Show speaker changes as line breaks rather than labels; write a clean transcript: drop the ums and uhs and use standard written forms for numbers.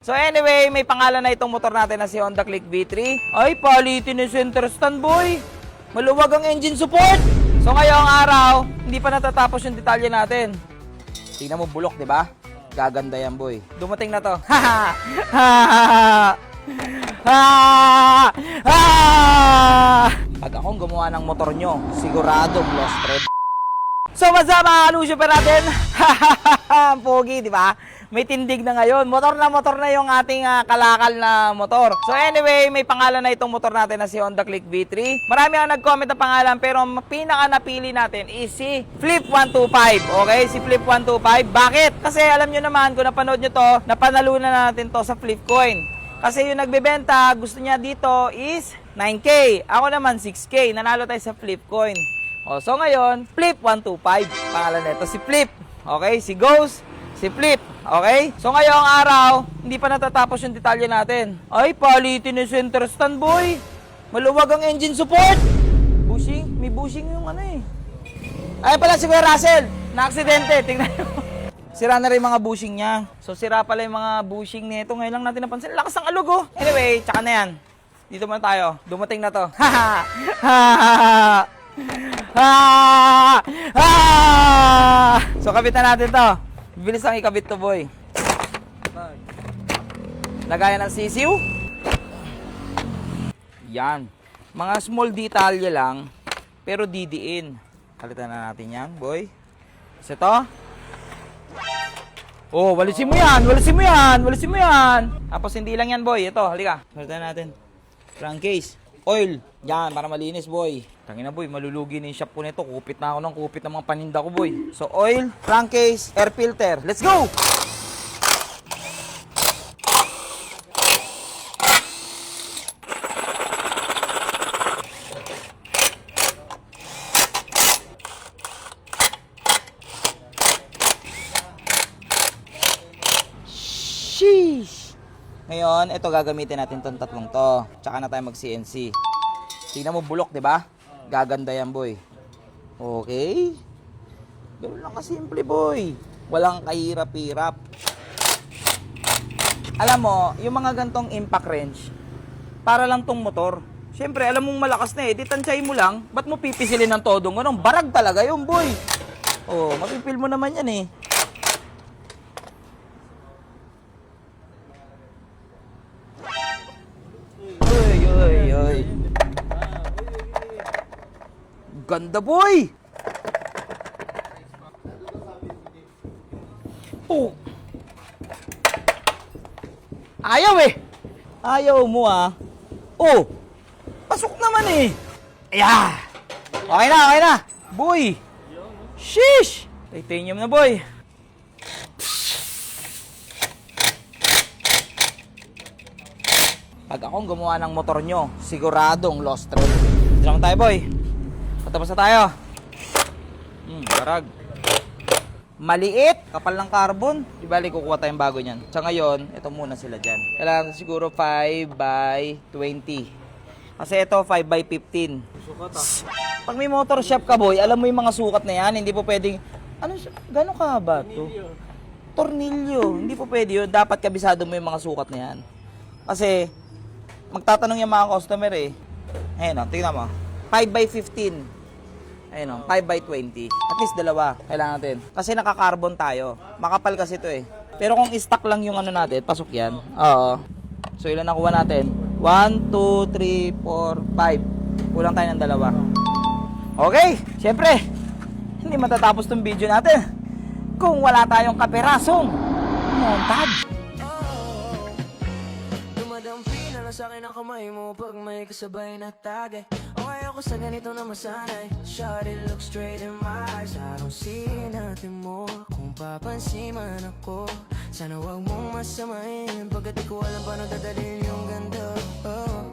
So anyway, may pangalan na itong motor natin na si Honda Click V3. Ay, palitin yung center stand, boy. Maluwag ang engine support. So ngayong araw, hindi pa natatapos yung detalye natin. Tingnan mo bulok, di ba? Gaganda yan, boy. Dumating na to. Pag akong gumawa ng motor nyo, siguradong lost thread. So masama, super natin. Pogi, di ba? May tindig na ngayon. Motor na yung ating kalakal na motor. So anyway, may pangalan na itong motor natin na si Honda Click V3. Marami ang nag-comment na pangalan, pero pinaka napili natin is si Flip 125. Okay, si Flip 125. Bakit? Kasi alam nyo naman, kung napanood nyo to, napanalunan natin to sa Flipcoin. Kasi yung nagbebenta, gusto niya dito is 9K. Ako naman 6K. Nanalo tayo sa Flipcoin. So ngayon, Flip 125. Pangalan nito si Flip. Okay, si Ghost, si Flip. Okay? So ngayong araw, hindi pa natatapos yung detalye natin. Ay, palitin yung center stand, boy. Maluwag ang engine support. Bushing? May bushing yung ano eh. Ay pala si Kuya Russell. Na-aksidente. Tingnan nyo. Sira na rin mga bushing niya. So sira pala yung mga bushing nito. Ngayon lang natin napansin. Lakas ng alog oh. Anyway, tsaka na yan. Dito muna tayo. Dumating na to. So kabitan natin to. Bilis ang ikabit to, boy. Lagayan ng sisiw. Yan. Mga small detalye lang, pero didiin. Kalitan na natin yan, boy. Isa to. Oh, walisin mo yan, walisin mo yan, walisin mo yan. Tapos hindi lang yan, boy. Ito, halika. Kalitan natin. Crankcase. Oil. Yan, para malinis, boy. Tangina, boy, malulugi na yung shop ko nito. Kupit na ako ng kupit ng mga paninda ko, boy. So, oil, crankcase, air filter. Let's go! Sheesh! Ngayon, ito gagamitin natin tong tatlong to. Tsaka na tayo mag-CNC. Tingnan mo bulok, di ba? Gaganda yan, boy. Okay? Ganun lang kasimple, boy. Walang kahirap-hirap. Alam mo, yung mga gantong impact wrench, para lang tong motor. Siyempre, alam mong malakas na eh. Di tansyahin mo lang. Ba't mo pipisilin ng todong? Ganun, barag talaga yun, boy. Oh, mapipil mo naman yan eh. Oy. Ganda, boy! Oh! Ayaw eh! Ayaw mo ah! Oh! Pasok naman eh! Ayan! Okay na! Boy! Sheesh! Titanium na, boy! Pag akong gumawa ng motor nyo, siguradong lost thread. Dito naman tayo, boy. Patapos na tayo. Barag. Maliit. Kapal ng carbon. Di bali, kukuha tayong bago nyan. Sa ngayon, ito muna sila dyan. Kailangan siguro 5 by 20. Kasi ito 5 by 15. Sukat ah. Pag may motor shop ka, boy, alam mo yung mga sukat na yan. Hindi po pwedeng, gano'ng kahaba to? Tornilyo. Hindi po pwede yun. Dapat kabisado mo yung mga sukat na yan. Kasi, magtatanong yung mga customer eh. Ayun o, tingnan mo. 5 by 15. Ayun o, 5 by 20. At least dalawa. Kailangan natin. Kasi naka-carbon tayo. Makapal kasi ito eh. Pero kung stock lang yung ano natin, pasok yan. Oo. So ilan nakuha natin? 1, 2, 3, 4, 5. Kulang tayo ng dalawa. Okay. Siyempre, hindi matatapos tong video natin kung wala tayong kaperasong montage.
Sa akin ang kamay mo pag may kasabay na tagay. Okay ako sa ganito na masanay. Shawty, look straight in my eyes. I don't see nothing more. Kung papansin man ako, sana wag mong masamain. Pagkat di ko alam paano dadalhin yung ganda. Oh.